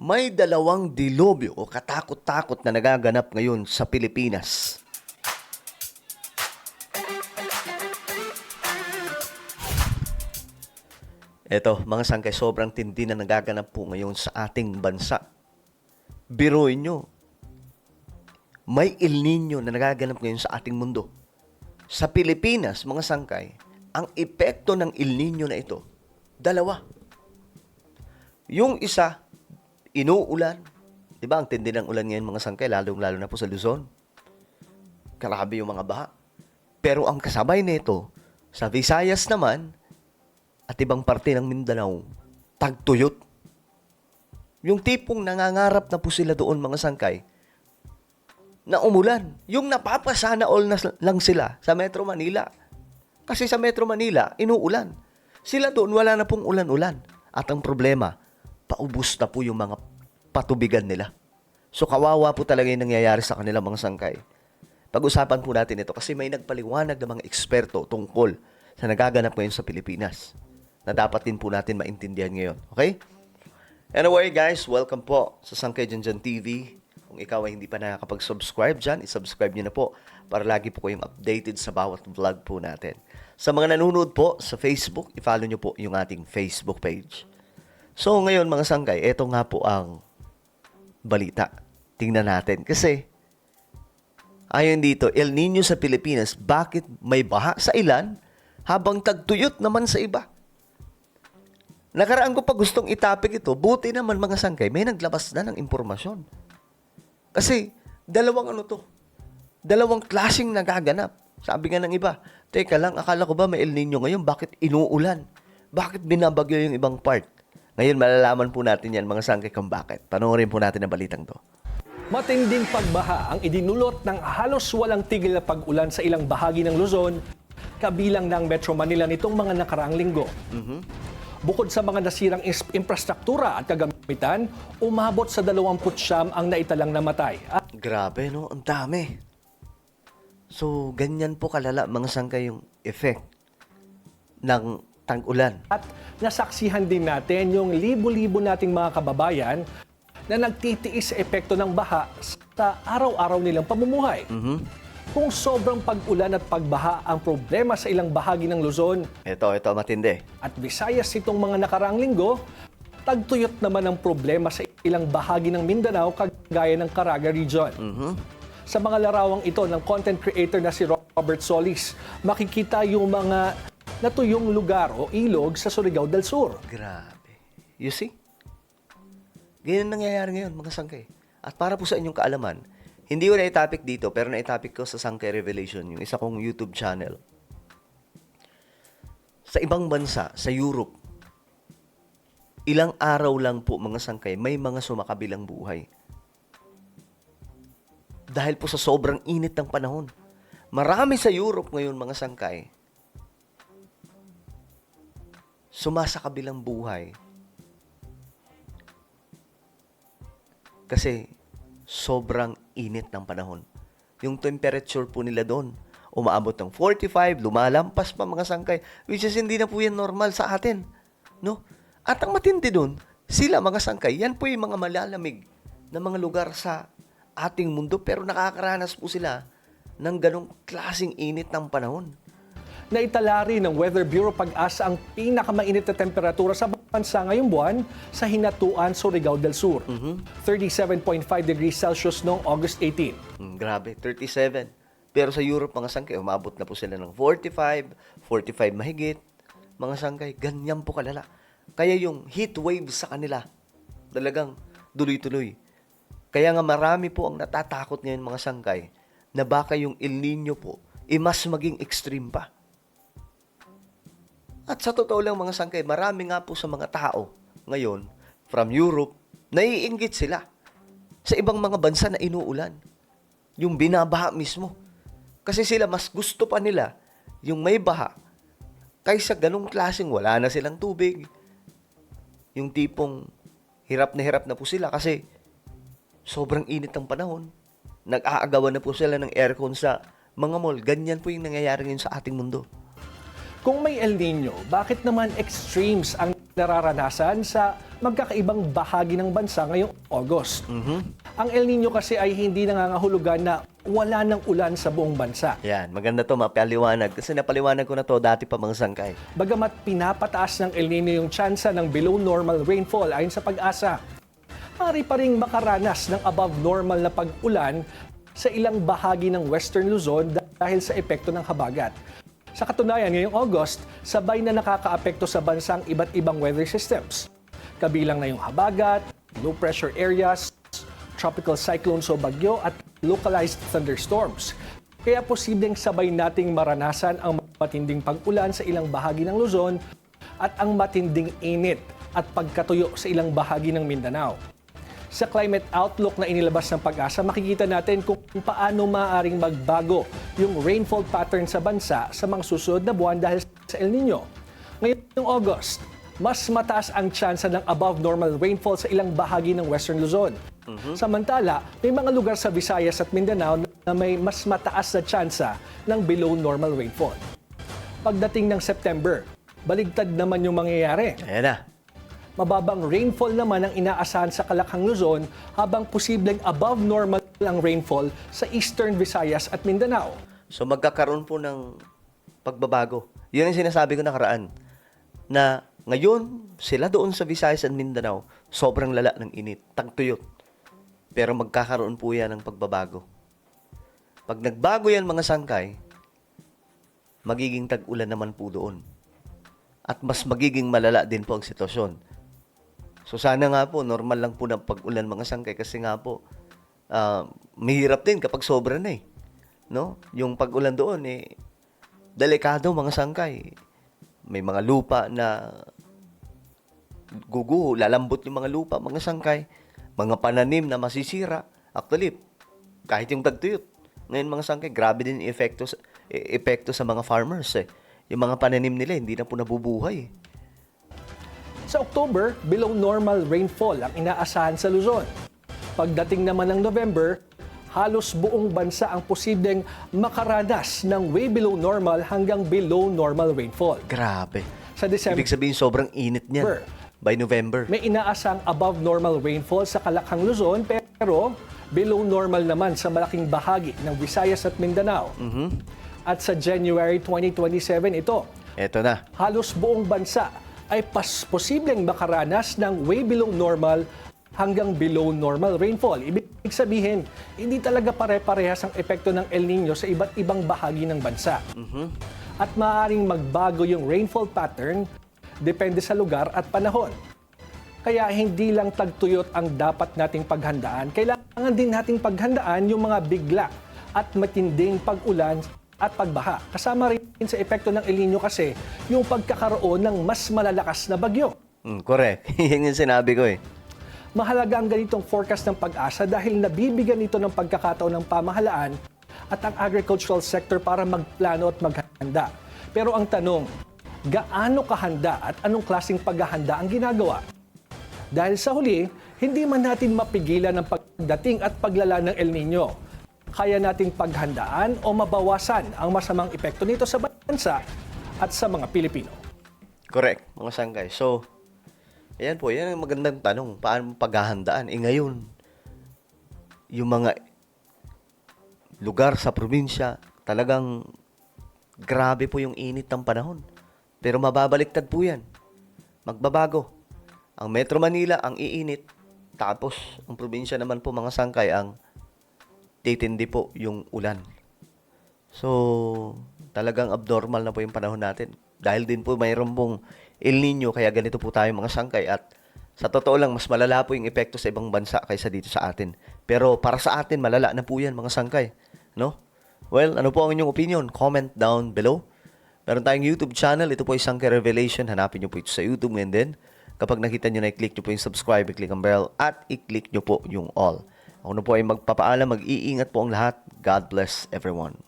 May dalawang dilubyo o katakot-takot na nagaganap ngayon sa Pilipinas. Eto, mga sangkay, sobrang tindi na nagaganap po ngayon sa ating bansa. Biruin nyo, may El Nino na nagaganap ngayon sa ating mundo. Sa Pilipinas, mga sangkay, ang epekto ng El Nino na ito, dalawa. Yung isa, inuulan. Diba, ang tindi ng ulan ngayon, mga sangkay, lalong-lalo na po sa Luzon. Grabe yung mga baha. Pero ang kasabay nito, sa Visayas naman, at ibang parte ng Mindanao, tagtuyot. Yung tipong nangangarap na po sila doon, mga sangkay, na umulan. Yung napapasana all na lang sila sa Metro Manila. Kasi sa Metro Manila, inuulan. Sila doon, wala na pong ulan-ulan. At ang problema, paubos na po yung mga patubigan nila. So kawawa po talaga yung nangyayari sa kanila, mga sangkay. Pag-usapan po natin ito kasi may nagpaliwanag ng mga eksperto tungkol sa nagaganap ngayon sa Pilipinas na dapat din po natin maintindihan ngayon. Okay? Anyway guys, welcome po sa Sangkay Janjan TV. Kung ikaw ay hindi pa nakakapag-subscribe dyan, isubscribe nyo na po para lagi po kayong updated sa bawat vlog po natin. Sa mga nanonood po sa Facebook, i-follow nyo po yung ating Facebook page. So ngayon mga sangkay, eto nga po ang balita. Tingnan natin. Kasi ayon dito, El Nino sa Pilipinas, bakit may baha sa ilan habang tagtuyot naman sa iba? Nakaraan ko pa gustong itapik ito, buti naman mga sangkay, may naglabas na ng impormasyon. Kasi, dalawang klaseng nagaganap. Sabi nga ng iba, teka lang, akala ko ba may El Nino ngayon, bakit inuulan? Bakit binabagyo yung ibang part? Ngayon, malalaman po natin yan, mga sangkay, kung bakit. Panoorin po natin ang balitang to. Matinding pagbaha ang idinulot ng halos walang tigil na pag-ulan sa ilang bahagi ng Luzon, kabilang ng Metro Manila nitong mga nakaraang linggo. Bukod sa mga nasirang infrastruktura at kagamitan, umabot sa 29 ang naitalang namatay. Grabe, no? Ang dami. So, ganyan po kalala, mga sangkay, yung effect ng tag-ulan. At nasaksihan din natin yung libo-libo nating mga kababayan na nagtitiis sa epekto ng baha sa araw-araw nilang pamumuhay. Kung sobrang pag-ulan at pagbaha ang problema sa ilang bahagi ng Luzon Ito, matindi. at Visayas itong mga nakaraang linggo, tagtuyot naman ang problema sa ilang bahagi ng Mindanao kagaya ng Caraga Region. Sa mga larawang ito ng content creator na si Robert Solis, makikita yung mga natuyong lugar o ilog sa Surigao del Sur. Grabe. You see? Ganyan nangyayari ngayon, mga sangkay. At para po sa inyong kaalaman, hindi ko na-topic dito, pero na-topic ko sa Sangkay Revelation, yung isa kong YouTube channel. Sa ibang bansa, sa Europe, ilang araw lang po, mga sangkay, may mga sumakabilang buhay. Dahil po sa sobrang init ng panahon. Marami sa Europe ngayon, mga sangkay, sumasakabilang buhay. Kasi sobrang init ng panahon. Yung temperature po nila doon, umaabot ng 45, lumalampas pa, mga sangkay, which is hindi na po yan normal sa atin. No? At ang matindi doon, sila mga sangkay, yan po yung mga malalamig na mga lugar sa ating mundo, pero nakakaranas po sila ng ganong klaseng init ng panahon. Naitala rin ng Weather Bureau Pag-asa ang pinakamainit na temperatura sa bansa ngayong buwan sa Hinatuan, Surigao del Sur. 37.5 degrees Celsius noong August 18. Grabe, 37. Pero sa Europe, mga sangkay, umabot na po sila ng 45, 45 mahigit. Mga sangkay, ganyan po kalala. Kaya yung heat wave sa kanila, talagang tuloy-tuloy. Kaya nga marami po ang natatakot ngayon, mga sangkay, na baka yung El Nino po, mas maging extreme pa. At sa totoo lang, mga sangkay, marami nga po sa mga tao ngayon from Europe, naiinggit sila sa ibang mga bansa na inuulan. Yung binabaha mismo. Kasi sila mas gusto pa nila yung may baha kaysa ganong klaseng wala na silang tubig. Yung tipong hirap na po sila kasi sobrang init ng panahon. Nag-aagawan na po sila ng aircon sa mga mall. Ganyan po yung nangyayari ngayon sa ating mundo. Kung may El Nino, bakit naman extremes ang nararanasan sa magkakaibang bahagi ng bansa ngayong August. Ang El Nino kasi ay hindi nangangahulugan na wala ng ulan sa buong bansa. Yan, maganda to mapaliwanag. Kasi napaliwanag ko na to dati pa mga sangkay. Bagamat pinapataas ng El Nino yung tsansa ng below normal rainfall ayon sa Pag-asa, maaari pa ring makaranas ng above normal na pag-ulan sa ilang bahagi ng Western Luzon dahil sa epekto ng habagat. Sa katunayan, ngayong August, sabay na nakakaapekto sa bansang iba't ibang weather systems. Kabilang na yung habagat, low pressure areas, tropical cyclones o bagyo at localized thunderstorms. Kaya posibleng sabay nating maranasan ang matinding pag-ulan sa ilang bahagi ng Luzon at ang matinding init at pagkatuyo sa ilang bahagi ng Mindanao. Sa climate outlook na inilabas ng Pag-asa, makikita natin kung paano maaaring magbago yung rainfall pattern sa bansa sa mga susunod na buwan dahil sa El Nino. Ngayong August, mas mataas ang tsansa ng above normal rainfall sa ilang bahagi ng Western Luzon. Samantala, may mga lugar sa Visayas at Mindanao na may mas mataas na tsansa ng below normal rainfall. Pagdating ng September, baligtad naman yung mangyayari. Ayan na. Mababang rainfall naman ang inaasahan sa Kalakhang Luzon habang posibleng above normal ang rainfall sa Eastern Visayas at Mindanao. So magkakaroon po ng pagbabago. Yun ang sinasabi ko nakaraan. Na ngayon, sila doon sa Visayas at Mindanao, sobrang lala ng init, tagtuyot. Pero magkakaroon po yan ng pagbabago. Pag nagbago yan mga sangkay, magiging tag-ulan naman po doon. At mas magiging malala din po ang sitwasyon. So sana nga po, normal lang po ng pag-ulan mga sangkay kasi nga po, mahirap din kapag sobra na eh. No? Yung pag-ulan doon eh, delikado mga sangkay. May mga lupa na guguho, lalambot yung mga lupa, mga sangkay, mga pananim na masisira. Actually, kahit yung tagtuyot. Ngayon mga sangkay, grabe din yung epekto sa mga farmers eh. Yung mga pananim nila, hindi na po nabubuhay. Sa October, below normal rainfall ang inaasahan sa Luzon. Pagdating naman ng November, halos buong bansa ang posibleng makaranas ng way below normal hanggang below normal rainfall. Grabe. Sa December, Ibig sabihin, sobrang init niyan. By November. may inaasang above normal rainfall sa Kalakhang Luzon pero below normal naman sa malaking bahagi ng Visayas at Mindanao. At sa January 2027 ito, Eto na. halos buong bansa ay posibleng makaranas ng way below normal hanggang below normal rainfall. Ibig sabihin, hindi talaga pare-parehas ang epekto ng El Nino sa iba't ibang bahagi ng bansa. At maaaring magbago yung rainfall pattern depende sa lugar at panahon. Kaya hindi lang tagtuyot ang dapat nating paghandaan, kailangan din nating paghandaan yung mga bigla at matinding pag-ulan at pagbaha. Kasama rin sa epekto ng El Nino kasi yung pagkakaroon ng mas malalakas na bagyo. Correct. Yan yung sinabi ko eh. Mahalaga ang ganitong forecast ng Pag-asa dahil nabibigyan ito ng pagkakataon ng pamahalaan at ang agricultural sector para magplano at maghanda. Pero ang tanong, gaano kahanda at anong klaseng paghahanda ang ginagawa? Dahil sa huli, hindi man natin mapigilan ang pagdating at paglala ng El Nino. Kaya nating paghandaan o mabawasan ang masamang epekto nito sa bansa at sa mga Pilipino. Correct, mga sangkay. So, ayan po, yan ang magandang tanong. Paano paghahandaan? Ngayon, yung mga lugar sa probinsya, talagang grabe po yung init ng panahon. Pero mababaliktad po yan. Magbabago. Ang Metro Manila, ang iinit. Tapos, ang probinsya naman po, mga sangkay, ang titindi po yung ulan. So, talagang abnormal na po yung panahon natin. Dahil din po mayroon pong El Nino, kaya ganito po tayo mga sangkay. At sa totoo lang, mas malala po yung epekto sa ibang bansa kaysa dito sa atin. Pero para sa atin, malala na po yan mga sangkay. No? Well, ano po ang inyong opinion? Comment down below. Meron tayong YouTube channel. Ito po ay Sangkay Revelation. Hanapin nyo po ito sa YouTube. And then, kapag nakita nyo na, i-click nyo po yung subscribe, i-click ang bell, at i-click nyo po yung all. Ako na po ay magpapaalam, mag-iingat po ang lahat. God bless everyone.